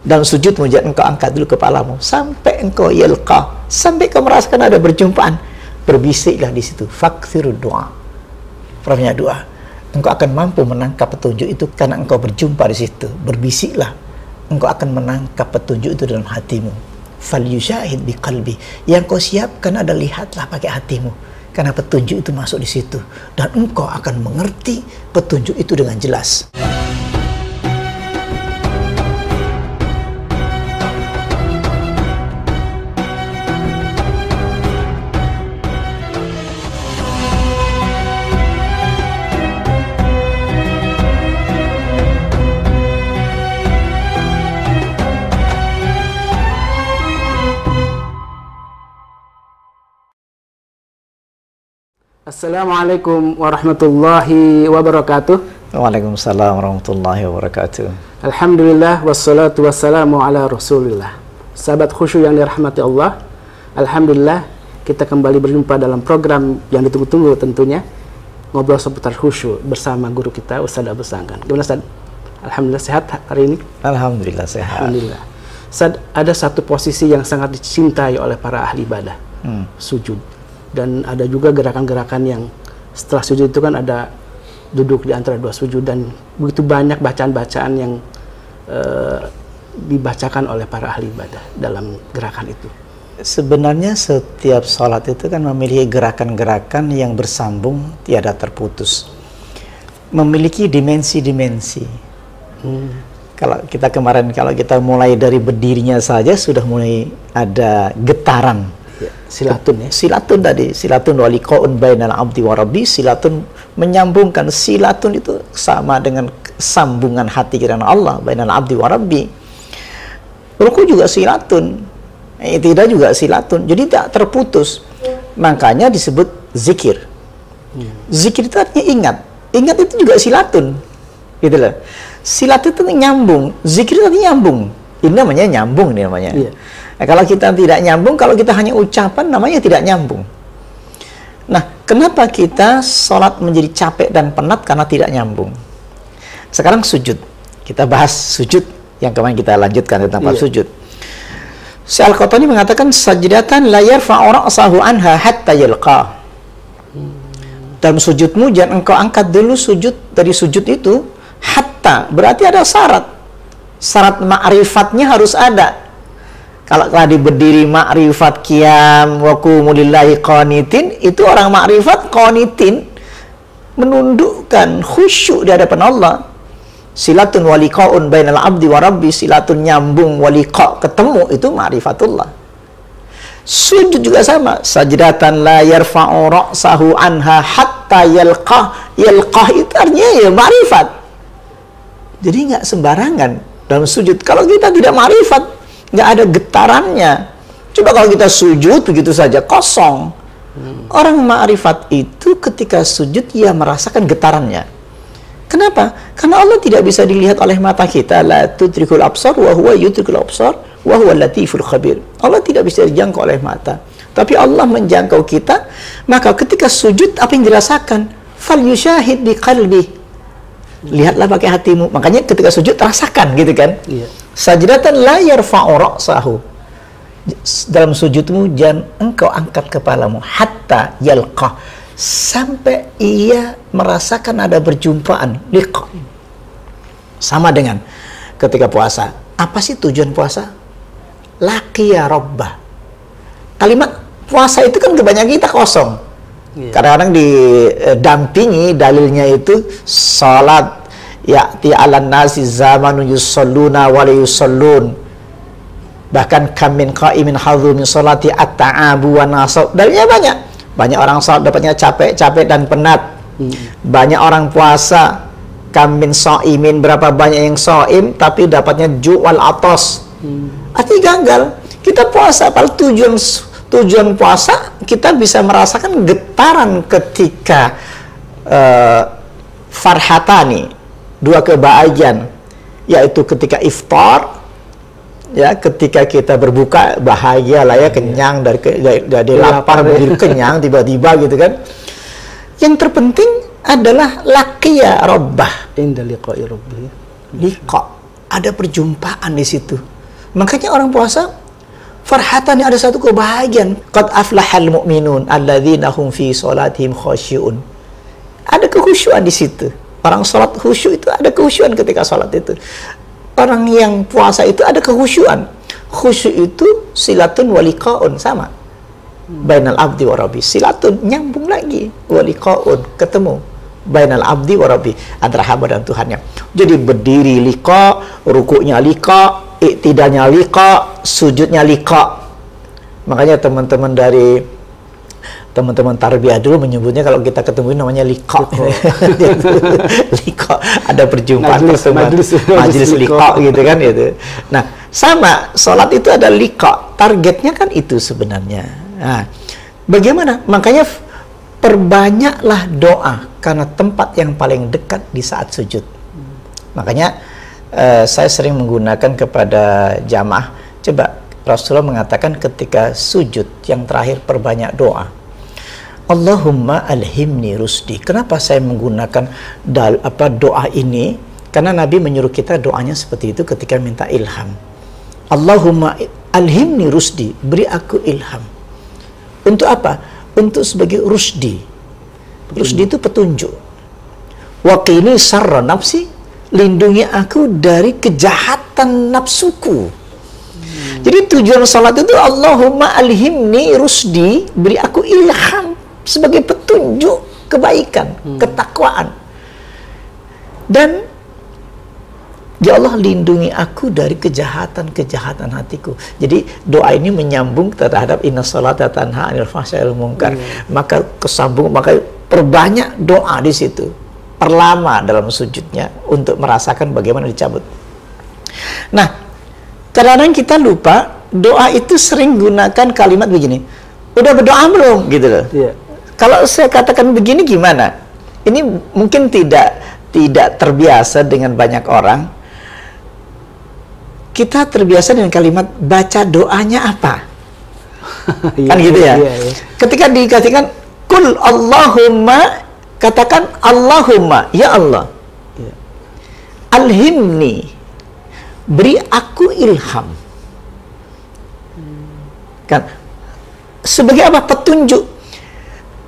Dalam sujud jangan engkau angkat dulu kepalamu sampai engkau yalqa, sampai kau merasakan ada berjumpaan. Berbisiklah di situ. Fakthirud doa. Perbanyak doa. Engkau akan mampu menangkap petunjuk itu karena engkau berjumpa di situ. Berbisiklah. Engkau akan menangkap petunjuk itu dalam hatimu. Falyushahid biqalbi. Yang kau siapkan ada lihatlah pakai hatimu. Karena petunjuk itu masuk di situ dan engkau akan mengerti petunjuk itu dengan jelas. Assalamualaikum warahmatullahi wabarakatuh. Waalaikumsalam warahmatullahi wabarakatuh. Alhamdulillah wassalatu wassalamu ala rasulillah. Sahabat khusyuk yang dirahmati Allah, alhamdulillah kita kembali berjumpa dalam program yang ditunggu-tunggu tentunya, ngobrol seputar khusyuk bersama guru kita Ustaz Abu Sangkan. Gimana Ustaz? Alhamdulillah sehat hari ini? Alhamdulillah sehat. Alhamdulillah. Ustaz, ada satu posisi yang sangat dicintai oleh para ahli ibadah, sujud. Dan ada juga gerakan-gerakan yang setelah sujud itu kan ada duduk di antara dua sujud, dan begitu banyak bacaan-bacaan yang dibacakan oleh para ahli ibadah dalam gerakan itu. Sebenarnya setiap sholat itu kan memiliki gerakan-gerakan yang bersambung, tiada terputus. Memiliki dimensi-dimensi. Kalau kita kemarin, kalau kita mulai dari berdirinya saja sudah mulai ada getaran. Ya, silatun ya. Silatun tadi, silatun waliqaun bainal abdi wa rabbi, silatun menyambungkan. Silatun itu sama dengan sambungan hati kita dengan Allah, bainal abdi wa rabbi. Ruku juga silatun, tidak juga silatun, jadi tak terputus. Makanya disebut zikir. Zikir itu artinya ingat. Ingat itu juga silatun, gitu loh. Silat itu nyambung, zikir itu artinya nyambung. Ini namanya nyambung, ini namanya. Iya. Nah, kalau kita tidak nyambung, kalau kita hanya ucapan, namanya tidak nyambung. Nah, kenapa kita sholat menjadi capek dan penat? Karena tidak nyambung. Sekarang sujud. Kita bahas sujud yang kemarin kita lanjutkan tentang sujud. Syekh Al-Qahtani mengatakan, sajdatan la yarfa'u ra'sahu anha hatta yalqa. Dalam sujudmu, jangan engkau angkat dulu sujud dari sujud itu, hatta, berarti ada syarat. Syarat ma'rifatnya harus ada. Kalau tadi berdiri ma'rifat qiyam wa qumu lillahi qanitin, itu orang ma'rifat qanitin, menundukkan khusyuk di hadapan Allah. Silatun waliqaun bainal abdi wa rabbi, silatun nyambung waliqa, ketemu, itu ma'rifatullah. Sujud juga sama, sajdatan la yarfa'u ra'sahu anha hatta yalqah. Yalqah itu artinya ya ma'rifat. Jadi nggak sembarangan dalam sujud. Kalau kita tidak ma'rifat, nggak ada getarannya. Coba kalau kita sujud begitu saja kosong. Orang ma'rifat itu ketika sujud ia merasakan getarannya. Kenapa? Karena Allah tidak bisa dilihat oleh mata kita. La tudrikul absar wa huwa yudrikul absar wa huwa latiful khabir. Allah tidak bisa dijangkau oleh mata, tapi Allah menjangkau kita. Maka ketika sujud apa yang dirasakan? Fal yushahid bi qalbi. Lihatlah pakai hatimu. Makanya ketika sujud rasakan, gitu kan? Iya. Sajdatan la yarfa'u ra'sahu. Dalam sujudmu jangan engkau angkat kepalamu hatta yalqa, sampai ia merasakan ada berjumpaan. Liqa. Sama dengan ketika puasa. Apa sih tujuan puasa? Laqiya rabbah. Kalimat puasa itu kan kebanyakan kita kosong. Kadang-kadang didampingi dalilnya itu salat ya'ti 'alan nasi zamanu yusalluna wa la yusallun, bahkan kam min qa'imin hadzu min salati at-ta'abu wa nasab. Dalilnya banyak orang salat dapatnya capek dan penat. Banyak orang puasa, kam min sha'imin, berapa banyak yang shaim tapi dapatnya ju' wal atas. Artinya gagal. Kita puasa, padahal tujuan puasa kita bisa merasakan getaran ketika farhatani, dua kebahagiaan, yaitu ketika iftar, ya, ketika kita berbuka bahagia lah ya, kenyang dari lapar menjadi kenyang tiba-tiba, gitu kan. Yang terpenting adalah laqiya rabbah, inda liqa'i rabbih. liqa, ada perjumpaan di situ. Makanya orang puasa farhatan, ada satu kebahagiaan. Qad aflahal mu'minun alladzina hum fi sholatihim khasyi'un. Ada kekhusyuan di situ. Orang salat khusyuk itu ada kekhusyuan ketika salat itu. Orang yang puasa itu ada kekhusyuan. Khusyuk itu silatun wa liqa'un, sama. Bainal abdi wa rabbi. Silatun, nyambung lagi. Wa liqa'un, ketemu. Bainal abdi wa rabbi, antara hamba dan Tuhannya. Jadi berdiri liqa, rukuknya liqa, iktidalnya liqa, sujudnya liqa. Makanya teman-teman tarbiyah dulu menyebutnya kalau kita ketemu namanya liqa. Liqa, ada perjumpaan majelis liqa gitu kan itu. Nah, sama salat itu ada liqa, targetnya kan itu sebenarnya. Nah, bagaimana? Makanya perbanyaklah doa karena tempat yang paling dekat di saat sujud. Makanya saya sering menggunakan kepada jamaah, coba Rasulullah mengatakan ketika sujud yang terakhir perbanyak doa. Allahumma alhimni rusdi. Kenapa saya menggunakan doa ini? Karena Nabi menyuruh kita doanya seperti itu ketika minta ilham. Allahumma alhimni rusdi, beri aku ilham. Untuk apa? Untuk sebagai rusdi. Rusdi itu petunjuk. Waqini syarra nafsi, lindungi aku dari kejahatan nafsuku. Jadi tujuan salat itu Allahumma alhimni rusdi, beri aku ilham sebagai petunjuk kebaikan, ketakwaan. Dan ya Allah, lindungi aku dari kejahatan-kejahatan hatiku. Jadi doa ini menyambung terhadap inna sholata tanha 'anil fahsya'i wal munkar. Maka kesambung, maka perbanyak doa di situ. Perlama dalam sujudnya untuk merasakan bagaimana dicabut. Nah, kadang-kadang kita lupa doa itu sering gunakan kalimat begini. Udah berdoa belum? Gitu loh. Yeah. Kalau saya katakan begini gimana? Ini mungkin tidak terbiasa dengan banyak orang. Kita terbiasa dengan kalimat baca doanya apa? Kan gitu ya? Ketika dikatakan kul Allahumma, katakan Allahumma, ya Allah. Alhimni, beri aku ilham. Kan? Sebagai apa? Petunjuk.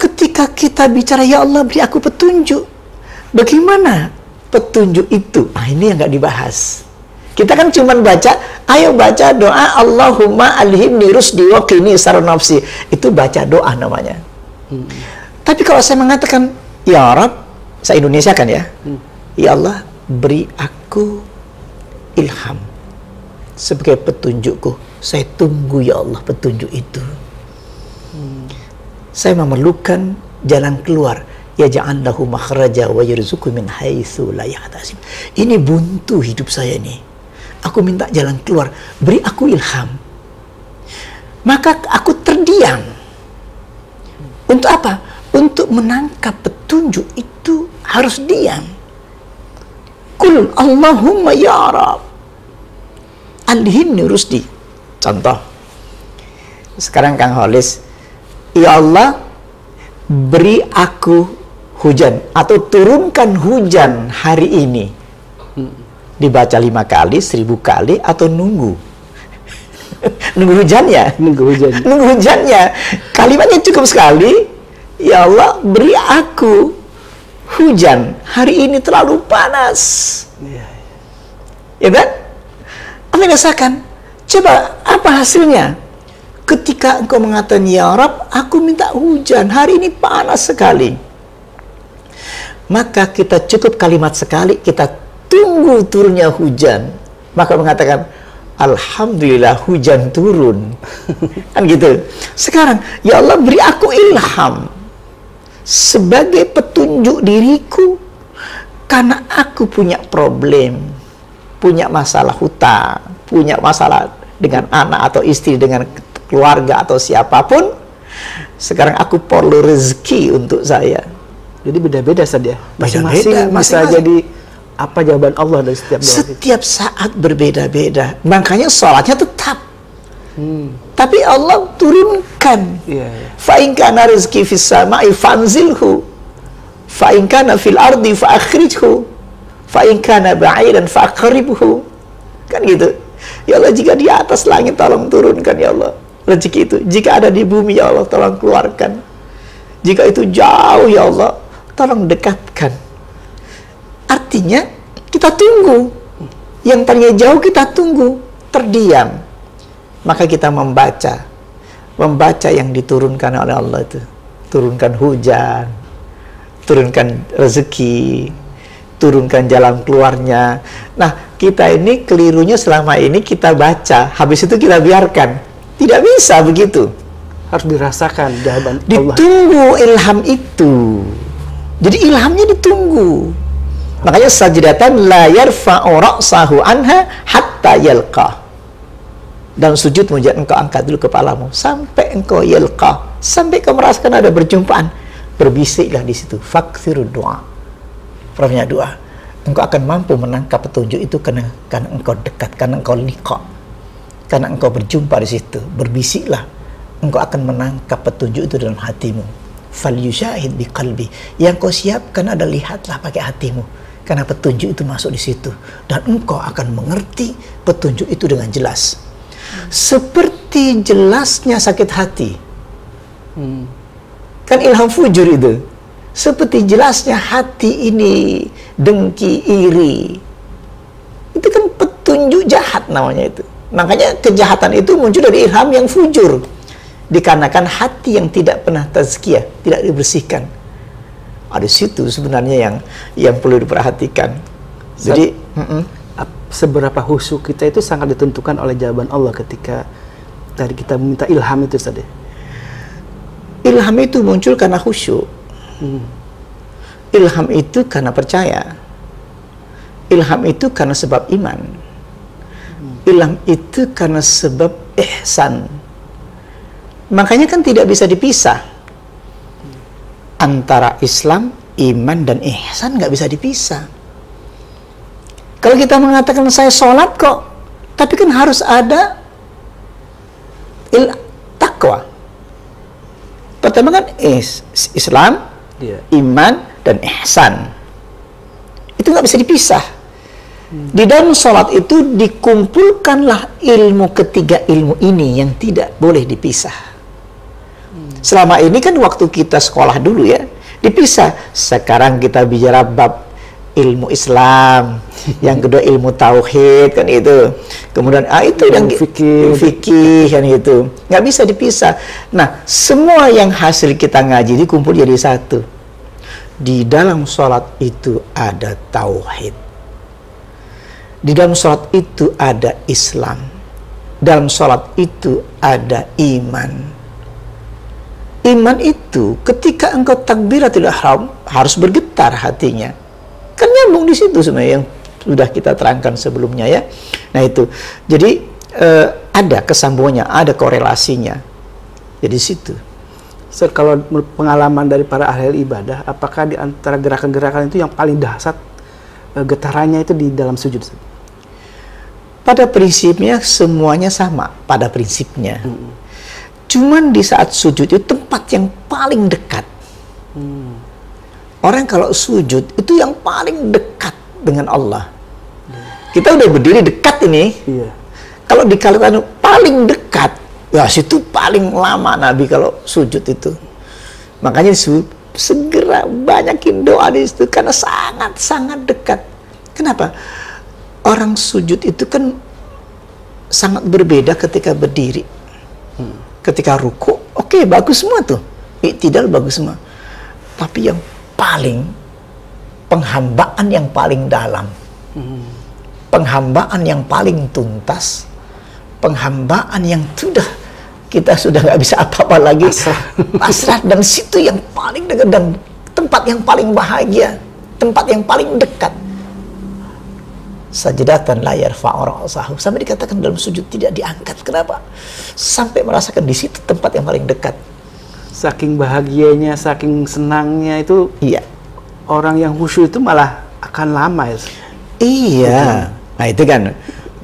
Ketika kita bicara ya Allah beri aku petunjuk, bagaimana petunjuk itu? Nah, ini yang nggak dibahas. Kita kan cuma baca, ayo baca doa Allahumma alhimni rusdi wa qini syarra nafsi. Itu baca doa namanya. Tapi kalau saya mengatakan ya Rabb, saya Indonesia kan ya, ya Allah beri aku ilham sebagai petunjukku. Saya tunggu ya Allah petunjuk itu. Saya memerlukan jalan keluar. Ya ja'allahu makhraja wa yarzuqhu min haitsu la yahtasib. Ini buntu hidup saya ini. Aku minta jalan keluar, beri aku ilham. Maka aku terdiam. Untuk apa? Untuk menangkap petunjuk itu harus diam. Qul Allahumma ya Rabb alhimni rusdi. Contoh. Sekarang Kang Holis, ya Allah beri aku hujan atau turunkan hujan hari ini. Dibaca 5 kali, 1000 kali, atau nunggu nunggu hujannya. Nunggu hujannya. Kalimatnya cukup sekali. Ya Allah beri aku hujan hari ini, terlalu panas. Ya kan? Apa yang dirasakan? Coba apa hasilnya? Ketika engkau mengatakan ya Rabb, aku minta hujan, hari ini panas sekali. Maka kita cukup kalimat sekali, kita tunggu turunnya hujan. Maka mengatakan alhamdulillah hujan turun. Kan gitu. Sekarang ya Allah beri aku ilham sebagai petunjuk diriku, karena aku punya problem, punya masalah hutang, punya masalah dengan anak atau istri, dengan keluarga atau siapapun. Sekarang aku perlu rezeki untuk saya. Jadi beda-beda saja. Masing-masing bisa jadi apa jawaban Allah dari setiap doa. Setiap saat berbeda-beda. Makanya sholatnya tetap. Tapi Allah turunkan. Fa in kana rizqi fis sama'i fanzilhu. Fa in kana fil ardi fa akhrijhu. Fa in kana ba'idan fa aqribhu. Kan gitu. Ya Allah, jika di atas langit tolong turunkan ya Allah rezeki itu. Jika ada di bumi ya Allah tolong keluarkan. Jika itu jauh ya Allah tolong dekatkan. Artinya kita tunggu. Yang tadinya jauh kita tunggu, terdiam. Maka kita membaca yang diturunkan oleh Allah itu. Turunkan hujan, turunkan rezeki, turunkan jalan keluarnya. Nah, kita ini kelirunya selama ini kita baca, habis itu kita biarkan. Tidak bisa begitu. Harus dirasakan jawaban Allah. Ditunggu ilham itu. Jadi ilhamnya ditunggu. Makanya sajdatan la yarfa'u ra'sahu anha hatta yalqa. Dan sujud menjadi engkau angkat dulu kepalamu sampai engkau yalqa, sampai kau merasakan ada berjumpaan. Berbisiklah di situ. Fakthirud doa. Perbanyak doa. Engkau akan mampu menangkap petunjuk itu karena engkau dekat, karena engkau liqa, karena engkau berjumpa di situ. Berbisiklah. Engkau akan menangkap petunjuk itu dalam hatimu. Fal yusyahid bi qalbi. Yang kau siapkan ada lihatlah pakai hatimu. Karena petunjuk itu masuk di situ dan engkau akan mengerti petunjuk itu dengan jelas. Seperti jelasnya sakit hati. Kan ilham fujur itu. Seperti jelasnya hati ini dengki, iri. Itu kan petunjuk jahat namanya itu. Makanya kejahatan itu muncul dari ilham yang fujur. Dikarenakan hati yang tidak pernah tazkiyah, tidak dibersihkan. Ada situ sebenarnya yang perlu diperhatikan. Jadi seberapa khusyuk kita itu sangat ditentukan oleh jawaban Allah ketika tadi kita meminta ilham itu tadi. Ilham itu muncul karena khusyuk. Ilham itu karena percaya. Ilham itu karena sebab iman. Ilham itu karena sebab ihsan. Makanya kan tidak bisa dipisah. Antara Islam, iman, dan ihsan nggak bisa dipisah. Kalau kita mengatakan saya sholat kok, tapi kan harus ada takwa. Pertama kan Islam, iman, dan ihsan. Itu nggak bisa dipisah. Di dalam sholat itu dikumpulkanlah ilmu ketiga ilmu ini yang tidak boleh dipisah. Selama ini kan waktu kita sekolah dulu ya, dipisah. Sekarang kita bicara bab ilmu Islam, yang kedua ilmu tauhid kan itu. Kemudian itu yang fikih kan itu. Nggak bisa dipisah. Nah, semua yang hasil kita ngaji dikumpul jadi satu. Di dalam sholat itu ada tauhid. Di dalam sholat itu ada Islam. Dalam sholat itu ada iman. Iman itu ketika engkau takbiratul ihram harus bergetar hatinya. Kan nyambung di situ sebenarnya yang sudah kita terangkan sebelumnya ya. Nah itu. Jadi ada kesambungannya, ada korelasinya. Jadi situ. So, kalau pengalaman dari para ahli ibadah, apakah di antara gerakan-gerakan itu yang paling dahsyat getarannya itu di dalam sujud? Pada prinsipnya semuanya sama pada prinsipnya. Cuman di saat sujud itu tempat yang paling dekat. Orang kalau sujud itu yang paling dekat dengan Allah. Kita udah berdiri dekat ini. Kalau dikatakan paling dekat, ya situ paling lama Nabi kalau sujud itu. Makanya segera banyakin doa di situ karena sangat-sangat dekat. Kenapa? Orang sujud itu kan sangat berbeda ketika berdiri. Ketika ruku, oke, bagus semua tuh. Iktidal bagus semua. Tapi yang paling, penghambaan yang paling dalam. Penghambaan yang paling tuntas. Penghambaan yang kita sudah nggak bisa apa-apa lagi. Pasrah. Dan situ yang paling dekat dan tempat yang paling bahagia. Tempat yang paling dekat. Sajdatan la yarfa'u ra'sahu, sampai dikatakan dalam sujud tidak diangkat. Kenapa? Sampai merasakan di situ tempat yang paling dekat. Saking bahagianya, saking senangnya itu. Iya. Orang yang khusyuk itu malah akan lama ya. Iya. Nah itu kan.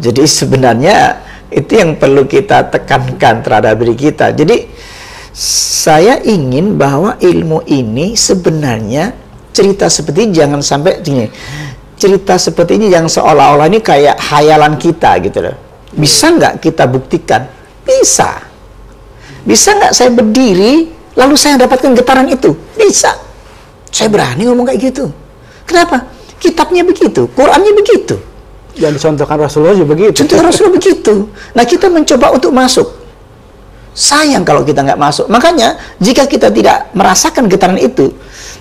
Jadi sebenarnya itu yang perlu kita tekankan terhadap diri kita. Jadi saya ingin bahwa ilmu ini sebenarnya cerita seperti jangan sampai gini. Cerita seperti ini yang seolah-olah ini kayak hayalan kita gitu loh. Bisa nggak kita buktikan? Bisa. Bisa nggak saya berdiri, lalu saya dapatkan getaran itu? Bisa. Saya berani ngomong kayak gitu. Kenapa? Kitabnya begitu, Qurannya begitu. Yang dicontohkan Rasulullah juga begitu. Contoh Rasulullah begitu. Nah, kita mencoba untuk masuk. Sayang kalau kita nggak masuk. Makanya, jika kita tidak merasakan getaran itu,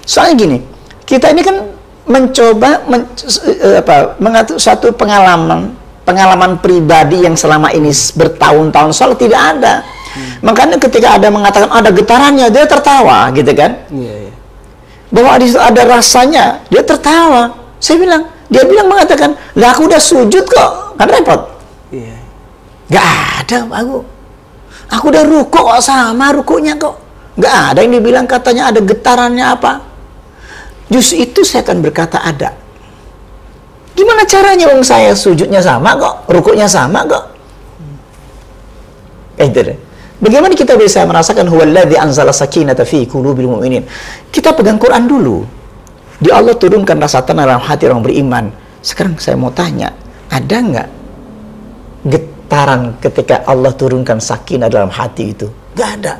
soalnya gini, kita ini kan mencoba mengatur satu pengalaman pribadi yang selama ini bertahun-tahun sholat tidak ada. Makanya ketika ada mengatakan ada getarannya, dia tertawa, gitu kan? Iya. Bahwa di situ ada rasanya, dia tertawa. Dia bilang mengatakan, lah aku udah sujud kok, kan repot. Iya. Gak ada, aku udah rukuk kok, sama rukuknya kok. Gak ada yang dibilang katanya ada getarannya apa. Justru itu saya akan berkata ada. Gimana caranya wong saya sujudnya sama kok, rukuknya sama kok. Itu deh. Bagaimana kita bisa merasakan huwallazi anzala sakinata fi qulubil mu'minin? Kita pegang Quran dulu. Di Allah turunkan rasa tenang dalam hati orang beriman. Sekarang saya mau tanya, ada nggak getaran ketika Allah turunkan sakinah dalam hati itu? Nggak ada.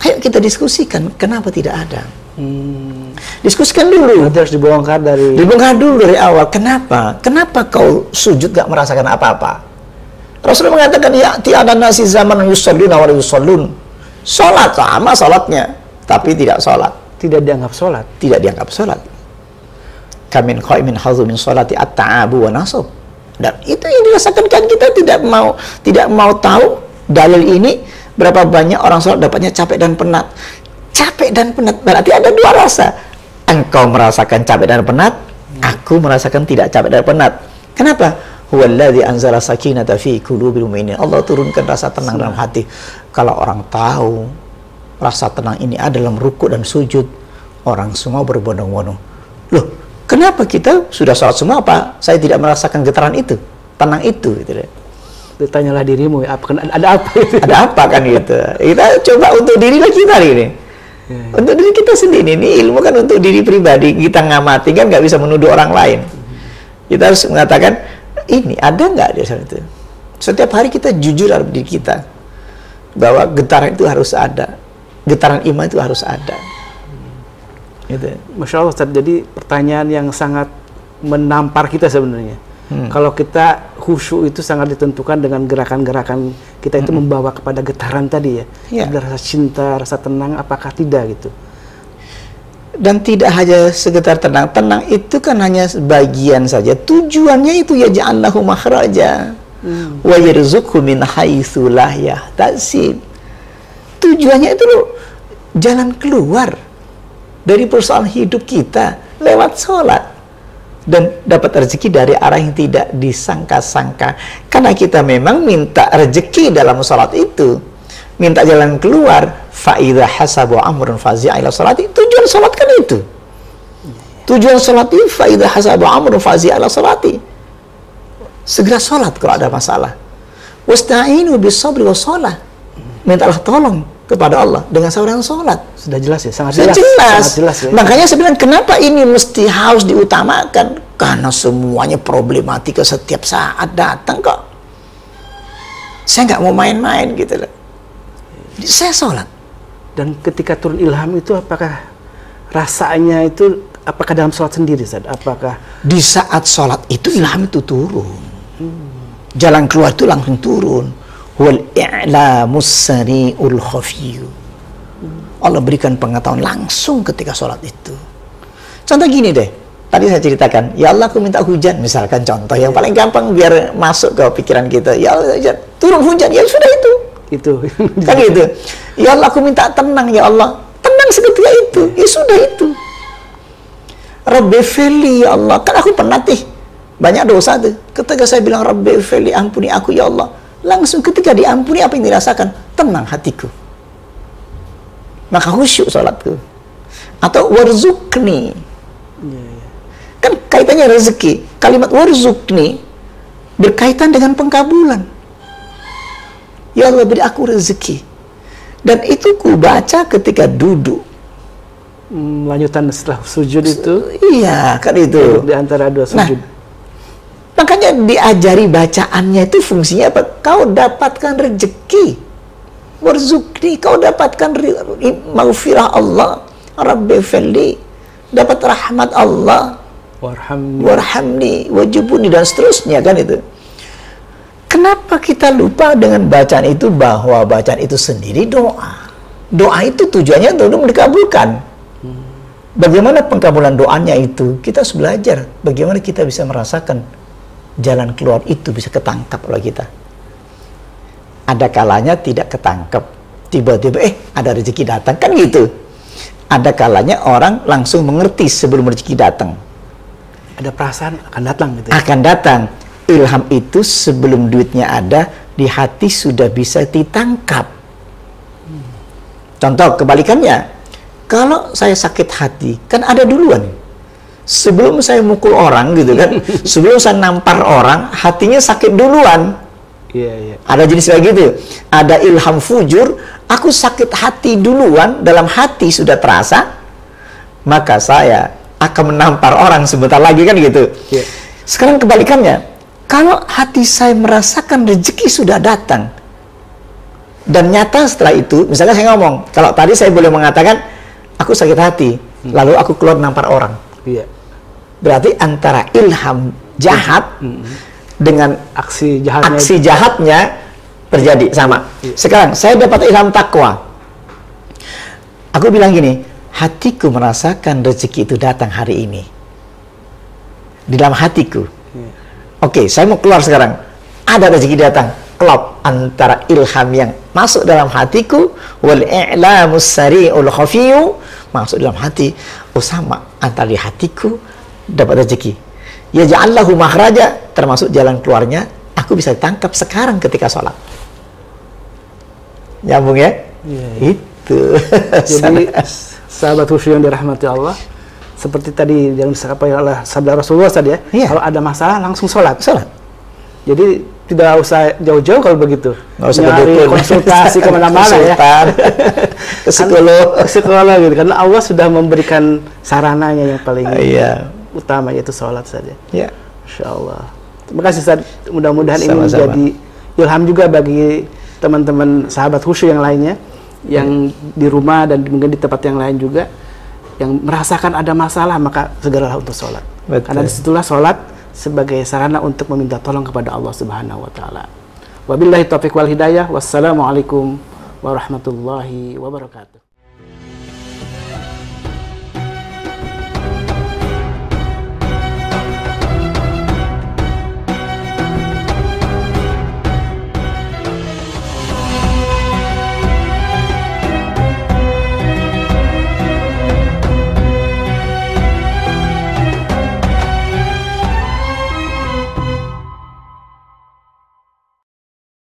Ayo kita diskusikan, kenapa tidak ada? Diskusikan dulu. Nanti harus dibongkar dulu dari awal. Kenapa? Kenapa kau sujud gak merasakan apa-apa? Rasulullah mengatakan, ya tiada nasi zaman yusalluna wa yusallun. Salat sama salatnya, tapi tidak salat. Tidak dianggap salat. Tidak dianggap salat. Kamin qaimin hazu min salati at-ta'abu wa nasab. Dan itu yang dirasakan kan, kita tidak mau tahu dalil ini berapa banyak orang salat dapatnya capek dan penat. Capek dan penat berarti ada dua rasa. Engkau merasakan capek dan penat, aku merasakan tidak capek dan penat. Kenapa? Huwallazi anzala sakinata fi qulubil mu'minin. Allah turunkan rasa tenang dalam hati. Kalau orang tahu rasa tenang ini ada dalam rukuk dan sujud, orang semua berbondong-bondong. Loh, kenapa kita sudah sholat semua apa? Saya tidak merasakan getaran itu, tenang itu, gitu deh. Tanyalah dirimu, ada apa itu? Ada apa kan gitu? Kita coba untuk diri lagi hari ini. Untuk diri kita sendiri, ini ilmu kan untuk diri pribadi, kita ngamati kan nggak bisa menuduh orang lain. Kita harus mengatakan, ini ada nggak di sana itu? Setiap hari kita jujur dalam diri kita bahwa getaran itu harus ada, getaran iman itu harus ada. Gitu. Masya Allah Ustaz, jadi pertanyaan yang sangat menampar kita sebenarnya. Kalau kita khusyuk itu sangat ditentukan dengan gerakan-gerakan kita itu membawa kepada getaran tadi ya. Ada rasa cinta, rasa tenang, apakah tidak gitu? Dan tidak hanya sekedar tenang. Tenang itu kan hanya sebagian saja. Tujuannya itu ya ja'allahu makhraja wa yarzuqhu min haitsu la yahtasib. Tujuannya itu loh, jalan keluar dari persoalan hidup kita lewat sholat. Dan dapat rezeki dari arah yang tidak disangka-sangka. Karena kita memang minta rezeki dalam salat itu, minta jalan keluar. Fa'idha hasabu amrun fazi'a ila salati. Tujuan salat kan itu. Tujuan salat itu fa'idha hasabu amrun fazi'a ila salati. Segera salat kalau ada masalah. Wasta'inu bis sabri was shalah. Mintalah tolong kepada Allah dengan sabar dan salat. Sudah jelas ya, sangat jelas. Sangat jelas ya. Makanya saya bilang kenapa ini mesti harus diutamakan? Karena semuanya problematika setiap saat datang kok. Saya nggak mau main-main gitu loh. Saya sholat. Dan ketika turun ilham itu apakah rasanya itu apakah dalam sholat sendiri Ustaz? Apakah di saat sholat itu ilham itu turun? Jalan keluar itu langsung turun. Wal i'lamus sari'ul khafiyyu. Allah berikan pengetahuan langsung ketika sholat itu. Contoh gini deh, tadi saya ceritakan, ya Allah aku minta hujan, misalkan contoh yang paling gampang biar masuk ke pikiran kita. Ya Allah hujan, turun hujan, ya sudah itu. Kan gitu. Ya Allah aku minta tenang, ya Allah, tenang seketika itu, ya sudah itu. Rabbi fili, ya Allah, kan aku penat nih, banyak dosa tuh. Ketika saya bilang Rabbi fili, ampuni aku ya Allah, langsung ketika diampuni apa yang dirasakan? Tenang hatiku. Maka khusyuk sholatku. Atau warzukni. Kan kaitannya rezeki. Kalimat warzukni berkaitan dengan pengkabulan. Ya Allah beri aku rezeki. Dan itu ku baca ketika duduk. Lanjutan setelah sujud itu? Iya, kan itu. Di antara dua sujud. Nah, Makanya diajari bacaannya itu fungsinya apa? Kau dapatkan rezeki, warzukni, kau dapatkan maghfirah Allah, Rabbi firli, dapat rahmat Allah, warhamni, wajibuni, dan seterusnya, kan itu. Kenapa kita lupa dengan bacaan itu, bahwa bacaan itu sendiri doa? Doa itu tujuannya untuk dikabulkan. Bagaimana pengkabulan doanya itu? Kita harus belajar bagaimana kita bisa merasakan jalan keluar itu bisa ketangkap oleh kita. Ada kalanya tidak ketangkap, tiba-tiba ada rezeki datang, kan gitu. Ada kalanya orang langsung mengerti sebelum rezeki datang. Ada perasaan akan datang gitu ya? Akan datang. Ilham itu sebelum duitnya ada, di hati sudah bisa ditangkap. Contoh kebalikannya, kalau saya sakit hati, kan ada duluan. Sebelum saya mukul orang gitu kan, sebelum saya nampar orang, hatinya sakit duluan. Iya. Ada jenis kayak gitu. Ada ilham fujur, aku sakit hati duluan, dalam hati sudah terasa, maka saya akan menampar orang sebentar lagi, kan gitu. Iya. Sekarang kebalikannya, kalau hati saya merasakan rezeki sudah datang, dan nyata setelah itu, misalnya saya ngomong, kalau tadi saya boleh mengatakan, aku sakit hati, lalu aku keluar nampar orang. Iya. Berarti antara ilham jahat dengan aksi jahatnya terjadi sama. Iya. Sekarang saya dapat ilham takwa. Aku bilang gini, hatiku merasakan rezeki itu datang hari ini. Di dalam hatiku. Iya. Oke, saya mau keluar sekarang. Ada rezeki datang. Klop antara ilham yang masuk dalam hatiku wal i'lamus sari'ul khafiyyu masuk dalam hati. Oh, sama antara di hatiku dapat rezeki. Ya ja'allahu makhraja, termasuk jalan keluarnya aku bisa ditangkap sekarang ketika sholat. Nyambung ya? Iya. Itu. Jadi sahabat khusyuk yang dirahmati Allah, seperti tadi yang disampaikan oleh sabda Rasulullah tadi ya, iya. Kalau ada masalah langsung sholat. Jadi tidak usah jauh-jauh kalau begitu. nggak usah nyari konsultasi kemana-mana ya. Ke psikolog. Ke psikolog gitu. Karena Allah sudah memberikan sarananya yang paling utama, yaitu sholat saja. Iya. Insya Allah. Terima kasih Ustaz. Mudah-mudahan ini Sama-sama. menjadi ilham juga bagi teman-teman sahabat khusyuk yang lainnya, yang di rumah dan mungkin di tempat yang lain juga, yang merasakan ada masalah, maka segeralah untuk sholat. Betul. Karena disitulah sholat sebagai sarana untuk meminta tolong kepada Allah Subhanahu wa Ta'ala. Wabillahi taufiq wal hidayah. Wassalamualaikum warahmatullahi wabarakatuh.